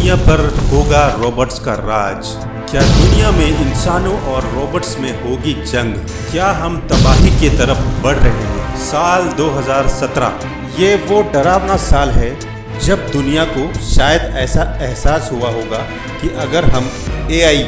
दुनिया पर होगा रोबोट्स का राज। क्या दुनिया में इंसानों और रोबोट्स में होगी जंग? क्या हम तबाही की तरफ बढ़ रहे हैं? साल 2017 ये वो डरावना साल है जब दुनिया को शायद ऐसा एहसास हुआ होगा कि अगर हम AI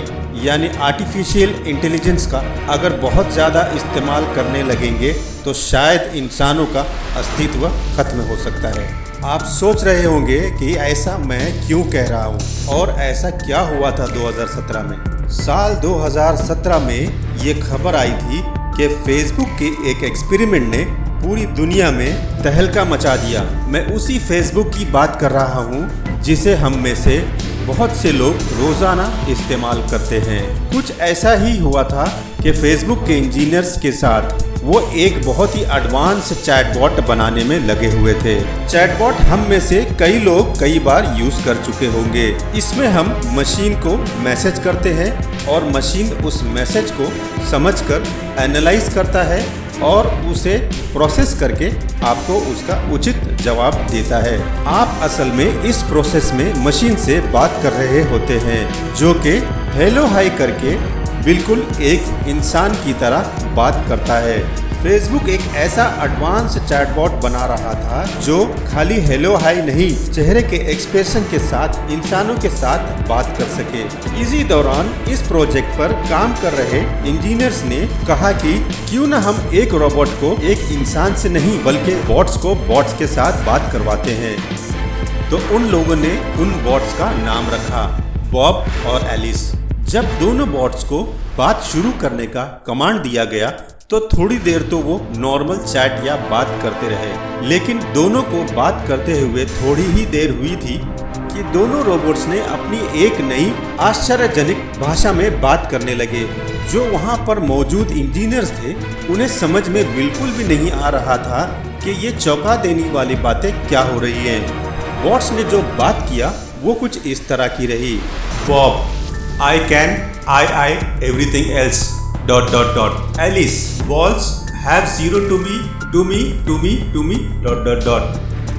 यानी आर्टिफिशियल इंटेलिजेंस का अगर बहुत ज़्यादा इस्तेमाल करने लगेंगे तो शायद इंसानों का अस्तित्व खत्म हो सकता है। आप सोच रहे होंगे कि ऐसा मैं क्यों कह रहा हूँ और ऐसा क्या हुआ था 2017 में। साल 2017 में ये खबर आई थी कि फेसबुक के एक एक्सपेरिमेंट ने पूरी दुनिया में तहलका मचा दिया। मैं उसी फेसबुक की बात कर रहा हूँ जिसे हम में से बहुत से लोग रोज़ाना इस्तेमाल करते हैं। कुछ ऐसा ही हुआ था कि फेसबुक के इंजीनियर्स के साथ वो एक बहुत ही एडवांस चैटबॉट बनाने में लगे हुए थे। चैटबॉट हम में से कई लोग कई बार यूज़ कर चुके होंगे। इसमें हम मशीन को मैसेज करते हैं और मशीन उस मैसेज को समझकर एनालाइज करता है और उसे प्रोसेस करके आपको उसका उचित जवाब देता है। आप असल में इस प्रोसेस में मशीन से बात कर रहे होते हैं जो कि हेलो हाय करके बिल्कुल एक इंसान की तरह बात करता है। फेसबुक एक ऐसा एडवांस चैटबॉट बना रहा था जो खाली हेलो हाय नहीं, चेहरे के एक्सप्रेशन के साथ इंसानों के साथ बात कर सके। इसी दौरान इस प्रोजेक्ट पर काम कर रहे इंजीनियर्स ने कहा कि क्यों न हम एक रोबोट को एक इंसान से नहीं बल्कि बॉट्स को बॉट्स के साथ बात करवाते हैं। तो उन लोगों ने उन बॉट्स का नाम रखा बॉब और एलिस। जब दोनों बॉट्स को बात शुरू करने का कमांड दिया गया तो थोड़ी देर तो वो नॉर्मल चैट या बात करते रहे, लेकिन दोनों को बात करते हुए थोड़ी ही देर हुई थी कि दोनों रोबोट्स ने अपनी एक नई आश्चर्यजनक भाषा में बात करने लगे। जो वहाँ पर मौजूद इंजीनियर्स थे उन्हें समझ में बिल्कुल भी नहीं आ रहा था कि ये चौंका देने वाली बातें क्या हो रही हैं। बॉट्स ने जो बात किया वो कुछ इस तरह की रही। Bob I can, I, everything else, ... Alice, balls have zero to me, to me, to me, to me, ...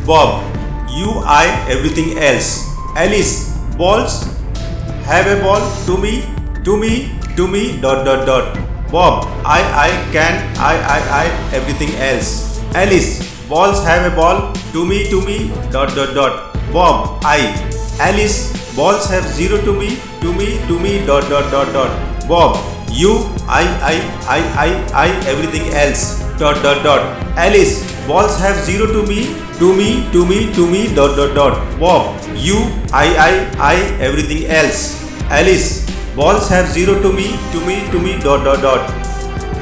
Bob, you, I, everything else. Alice, balls have a ball to me, to me, to me, ... Bob, I can, I, everything else. Alice, balls have a ball to me, to me, ... Bob, I, Alice, balls have zero to me, to me, to me, ... Bob, you, I, everything else, ... Alice, balls have zero to me, to me, to me, to me, ... Bob, you, I, everything else. Alice, balls have zero to me, to me, to me, ...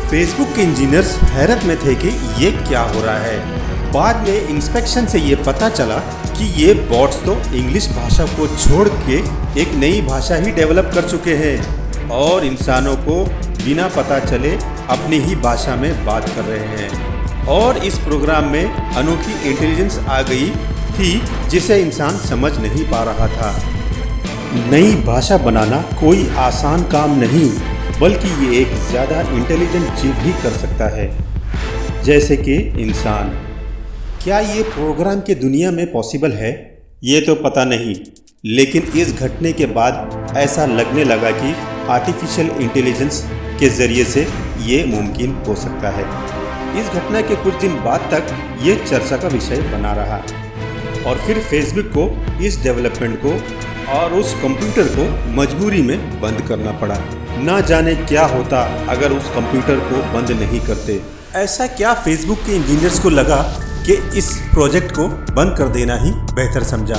Facebook के engineers हैरत में थे कि ये क्या हो रहा है। बाद में इंस्पेक्शन से ये पता चला कि ये बॉट्स तो इंग्लिश भाषा को छोड़ के एक नई भाषा ही डेवलप कर चुके हैं और इंसानों को बिना पता चले अपनी ही भाषा में बात कर रहे हैं। और इस प्रोग्राम में अनोखी इंटेलिजेंस आ गई थी जिसे इंसान समझ नहीं पा रहा था। नई भाषा बनाना कोई आसान काम नहीं, बल्कि ये एक ज़्यादा इंटेलिजेंट जीव भी कर सकता है जैसे कि इंसान। क्या ये प्रोग्राम की दुनिया में पॉसिबल है? ये तो पता नहीं, लेकिन इस घटने के बाद ऐसा लगने लगा कि आर्टिफिशियल इंटेलिजेंस के ज़रिए से ये मुमकिन हो सकता है। इस घटना के कुछ दिन बाद तक ये चर्चा का विषय बना रहा और फिर फेसबुक को इस डेवलपमेंट को और उस कंप्यूटर को मजबूरी में बंद करना पड़ा। ना जाने क्या होता अगर उस कंप्यूटर को बंद नहीं करते। ऐसा क्या फेसबुक के इंजीनियर्स को लगा कि इस प्रोजेक्ट को बंद कर देना ही बेहतर समझा,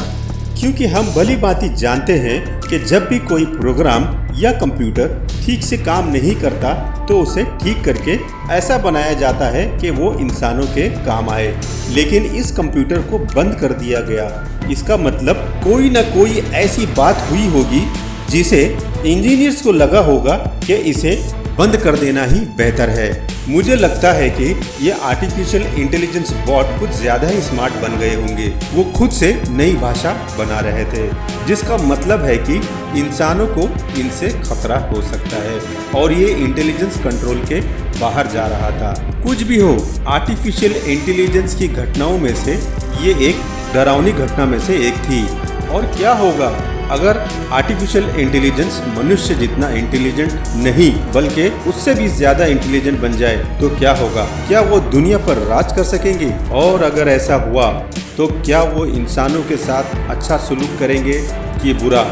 क्योंकि हम भली भांति जानते हैं कि जब भी कोई प्रोग्राम या कंप्यूटर ठीक से काम नहीं करता तो उसे ठीक करके ऐसा बनाया जाता है कि वो इंसानों के काम आए। लेकिन इस कंप्यूटर को बंद कर दिया गया। इसका मतलब कोई ना कोई ऐसी बात हुई होगी जिसे इंजीनियर्स को लगा होगा कि इसे बंद कर देना ही बेहतर है। मुझे लगता है कि ये आर्टिफिशियल इंटेलिजेंस बॉट कुछ ज़्यादा ही स्मार्ट बन गए होंगे। वो खुद से नई भाषा बना रहे थे, जिसका मतलब है कि इंसानों को इनसे खतरा हो सकता है और ये इंटेलिजेंस कंट्रोल के बाहर जा रहा था। कुछ भी हो, आर्टिफिशियल इंटेलिजेंस की घटनाओं में से ये एक डरावनी घटना में से एक थी। और क्या होगा अगर आर्टिफिशियल इंटेलिजेंस मनुष्य जितना इंटेलिजेंट नहीं बल्कि उससे भी ज्यादा इंटेलिजेंट बन जाए तो क्या होगा? क्या वो दुनिया पर राज कर सकेंगे? और अगर ऐसा हुआ तो क्या वो इंसानों के साथ अच्छा सलूक करेंगे कि बुरा,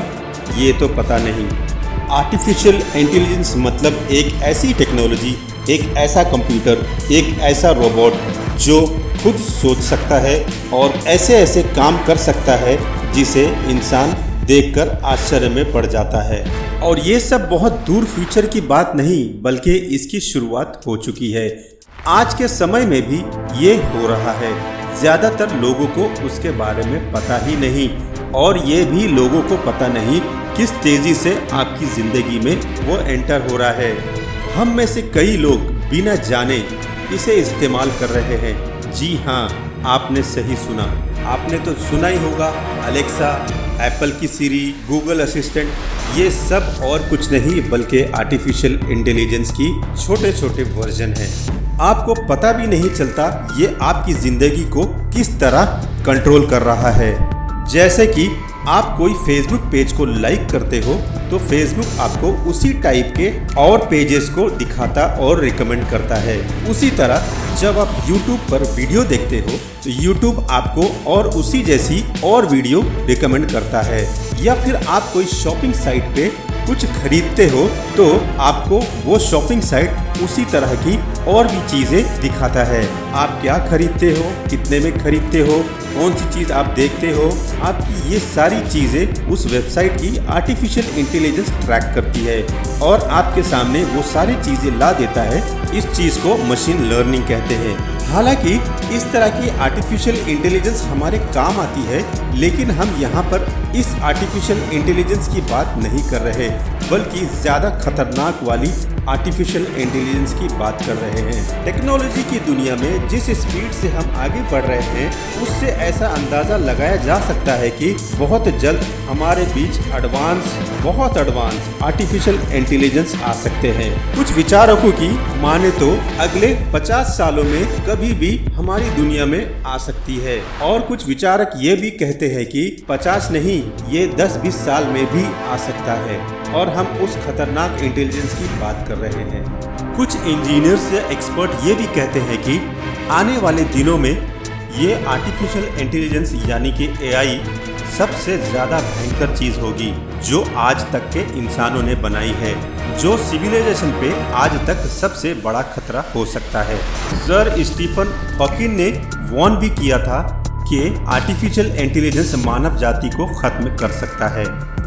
ये तो पता नहीं। आर्टिफिशियल इंटेलिजेंस मतलब एक ऐसी टेक्नोलॉजी, एक ऐसा कंप्यूटर, एक ऐसा रोबोट जो खुद सोच सकता है और ऐसे ऐसे काम कर सकता है जिसे इंसान देखकर आश्चर्य में पड़ जाता है। और ये सब बहुत दूर फ्यूचर की बात नहीं बल्कि इसकी शुरुआत हो चुकी है। आज के समय में भी ये हो रहा है। ज़्यादातर लोगों को उसके बारे में पता ही नहीं, और ये भी लोगों को पता नहीं किस तेज़ी से आपकी ज़िंदगी में वो एंटर हो रहा है। हम में से कई लोग बिना जाने इसे इस्तेमाल कर रहे हैं। जी हाँ, आपने सही सुना। आपने तो सुना ही होगा अलेक्सा, एप्पल की सीरी, गूगल असिस्टेंट, ये सब और कुछ नहीं बल्कि आर्टिफिशियल इंटेलिजेंस की छोटे छोटे वर्जन हैं। आपको पता भी नहीं चलता ये आपकी ज़िंदगी को किस तरह कंट्रोल कर रहा है। जैसे कि आप कोई फेसबुक पेज को लाइक करते हो तो फेसबुक आपको उसी टाइप के और पेजेस को दिखाता और रिकमेंड करता है। उसी तरह जब आप YouTube पर वीडियो देखते हो तो YouTube आपको और उसी जैसी और वीडियो रिकमेंड करता है। या फिर आप कोई शॉपिंग साइट पे कुछ खरीदते हो तो आपको वो शॉपिंग साइट उसी तरह की और भी चीज़ें दिखाता है। आप क्या खरीदते हो, कितने में खरीदते हो, कौन सी चीज़ आप देखते हो, आपकी ये सारी चीज़ें उस वेबसाइट की आर्टिफिशियल इंटेलिजेंस ट्रैक करती है और आपके सामने वो सारी चीज़ें ला देता है। इस चीज़ को मशीन लर्निंग कहते हैं। हालांकि इस तरह की आर्टिफिशियल इंटेलिजेंस हमारे काम आती है, लेकिन हम यहाँ पर इस आर्टिफिशियल इंटेलिजेंस की बात नहीं कर रहे बल्कि ज़्यादा खतरनाक वाली आर्टिफिशियल इंटेलिजेंस की बात कर रहे हैं। टेक्नोलॉजी की दुनिया में जिस स्पीड से हम आगे बढ़ रहे हैं उससे ऐसा अंदाज़ा लगाया जा सकता है कि बहुत जल्द हमारे बीच बहुत एडवांस आर्टिफिशियल इंटेलिजेंस आ सकते हैं। कुछ विचारकों की माने तो अगले 50 सालों में कभी भी हमारी दुनिया में आ सकती है, और कुछ विचारक ये भी कहते हैं कि 50 नहीं, ये 10-20 साल में भी आ सकता है, और हम उस खतरनाक इंटेलिजेंस की बात कर रहे हैं। कुछ इंजीनियर्स या एक्सपर्ट ये भी कहते हैं कि आने वाले दिनों में ये आर्टिफिशियल इंटेलिजेंस यानी कि AI सबसे ज़्यादा भयंकर चीज़ होगी जो आज तक के इंसानों ने बनाई है, जो सिविलाइजेशन पे आज तक सबसे बड़ा खतरा हो सकता है। सर स्टीफन हॉकिंग ने वॉर्न भी किया था कि आर्टिफिशियल इंटेलिजेंस मानव जाति को खत्म कर सकता है।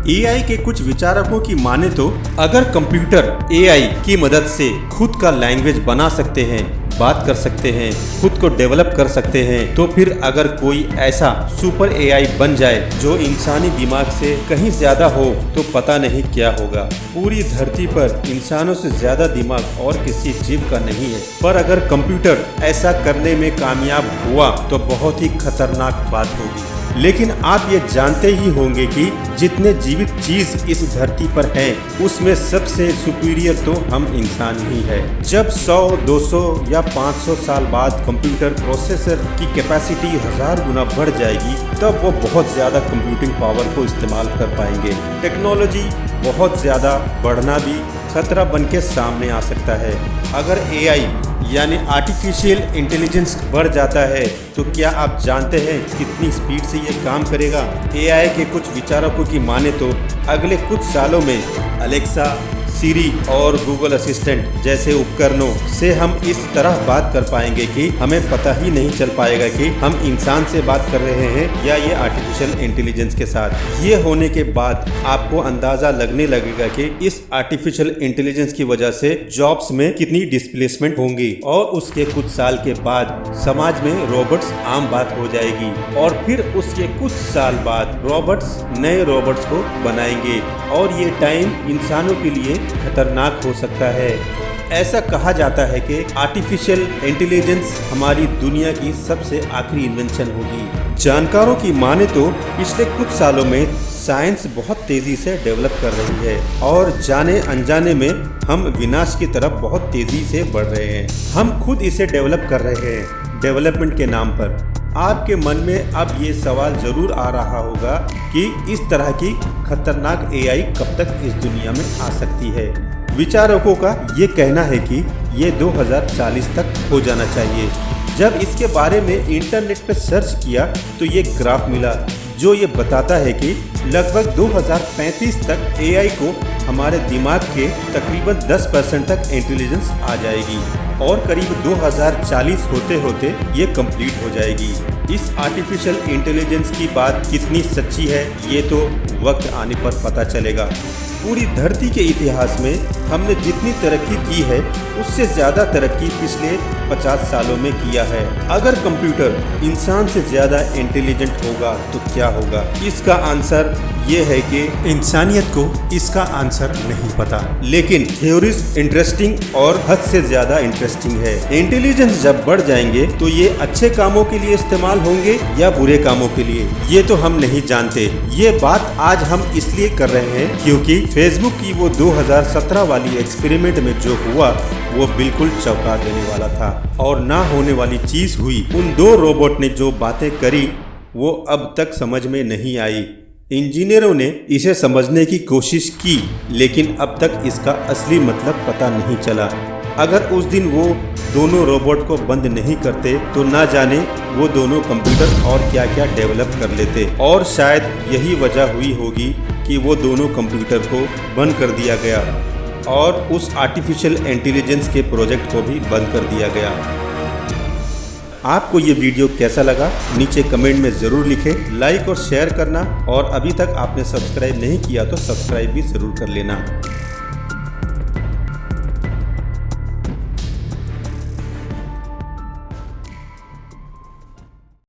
AI के कुछ विचारकों की माने तो अगर कंप्यूटर AI की मदद से खुद का लैंग्वेज बना सकते हैं, बात कर सकते हैं, खुद को डेवलप कर सकते हैं, तो फिर अगर कोई ऐसा सुपर AI बन जाए जो इंसानी दिमाग से कहीं ज्यादा हो तो पता नहीं क्या होगा। पूरी धरती पर इंसानों से ज्यादा दिमाग और किसी जीव का नहीं है, पर अगर कंप्यूटर ऐसा करने में कामयाब हुआ तो बहुत ही खतरनाक बात होगी। लेकिन आप ये जानते ही होंगे कि जितने जीवित चीज इस धरती पर हैं, उसमें सबसे सुपीरियर तो हम इंसान ही है। जब 100, 200 या 500 साल बाद कंप्यूटर प्रोसेसर की कैपेसिटी 1000 गुना बढ़ जाएगी, तब वो बहुत ज़्यादा कंप्यूटिंग पावर को इस्तेमाल कर पाएंगे। टेक्नोलॉजी बहुत ज़्यादा बढ़ना भी खतरा बन के सामने आ सकता है। अगर AI यानी आर्टिफिशियल इंटेलिजेंस बढ़ जाता है तो क्या आप जानते हैं कितनी स्पीड से ये काम करेगा? AI के कुछ विचारकों की माने तो अगले कुछ सालों में अलेक्सा, सीरी और गूगल असिस्टेंट जैसे उपकरणों से हम इस तरह बात कर पाएंगे कि हमें पता ही नहीं चल पाएगा कि हम इंसान से बात कर रहे हैं या ये आर्टिफिशियल इंटेलिजेंस के साथ। ये होने के बाद आपको अंदाजा लगने लगेगा कि इस आर्टिफिशियल इंटेलिजेंस की वजह से जॉब्स में कितनी डिस्प्लेसमेंट होंगी, और उसके कुछ साल के बाद समाज में रोबोट्स आम बात हो जाएगी, और फिर उसके कुछ साल बाद रोबोट्स नए रोबोट्स को बनाएंगे, और ये टाइम इंसानों के लिए खतरनाक हो सकता है। ऐसा कहा जाता है कि आर्टिफिशियल इंटेलिजेंस हमारी दुनिया की सबसे आखिरी इन्वेंशन होगी। जानकारों की माने तो पिछले कुछ सालों में साइंस बहुत तेजी से डेवलप कर रही है, और जाने अनजाने में हम विनाश की तरफ बहुत तेजी से बढ़ रहे हैं। हम खुद इसे डेवलप कर रहे हैं डेवलपमेंट के नाम पर। आपके मन में अब ये सवाल जरूर आ रहा होगा कि इस तरह की खतरनाक एआई कब तक इस दुनिया में आ सकती है। विचारकों का ये कहना है कि ये 2040 तक हो जाना चाहिए। जब इसके बारे में इंटरनेट पर सर्च किया तो ये ग्राफ मिला जो ये बताता है कि लगभग 2035 तक एआई को हमारे दिमाग के तकरीबन 10% तक इंटेलिजेंस आ जाएगी और करीब 2040 होते होते ये कंप्लीट हो जाएगी। इस आर्टिफिशियल इंटेलिजेंस की बात कितनी सच्ची है ये तो वक्त आने पर पता चलेगा। पूरी धरती के इतिहास में हमने जितनी तरक्की की है उससे ज़्यादा तरक्की पिछले 50 सालों में किया है। अगर कंप्यूटर इंसान से ज़्यादा इंटेलिजेंट होगा तो क्या होगा? इसका आंसर ये है कि इंसानियत को इसका आंसर नहीं पता, लेकिन थ्योरीज इंटरेस्टिंग और हद से ज़्यादा इंटरेस्टिंग है। इंटेलिजेंस जब बढ़ जाएंगे तो ये अच्छे कामों के लिए इस्तेमाल होंगे या बुरे कामों के लिए, ये तो हम नहीं जानते। ये बात आज हम इसलिए कर रहे हैं क्योंकि फेसबुक की वो 2017 वाली एक्सपेरिमेंट में जो हुआ वो बिल्कुल चौंका देने वाला था और ना होने वाली चीज हुई। उन दो रोबोट ने जो बातें करी वो अब तक समझ में नहीं आई। इंजीनियरों ने इसे समझने की कोशिश की लेकिन अब तक इसका असली मतलब पता नहीं चला। अगर उस दिन वो दोनों रोबोट को बंद नहीं करते तो ना जाने वो दोनों कंप्यूटर और क्या क्या डेवलप कर लेते, और शायद यही वजह हुई होगी कि वो दोनों कंप्यूटर को बंद कर दिया गया और उस आर्टिफिशियल इंटेलिजेंस के प्रोजेक्ट को भी बंद कर दिया गया। आपको ये वीडियो कैसा लगा नीचे कमेंट में ज़रूर लिखें। लाइक और शेयर करना, और अभी तक आपने सब्सक्राइब नहीं किया तो सब्सक्राइब भी ज़रूर कर लेना।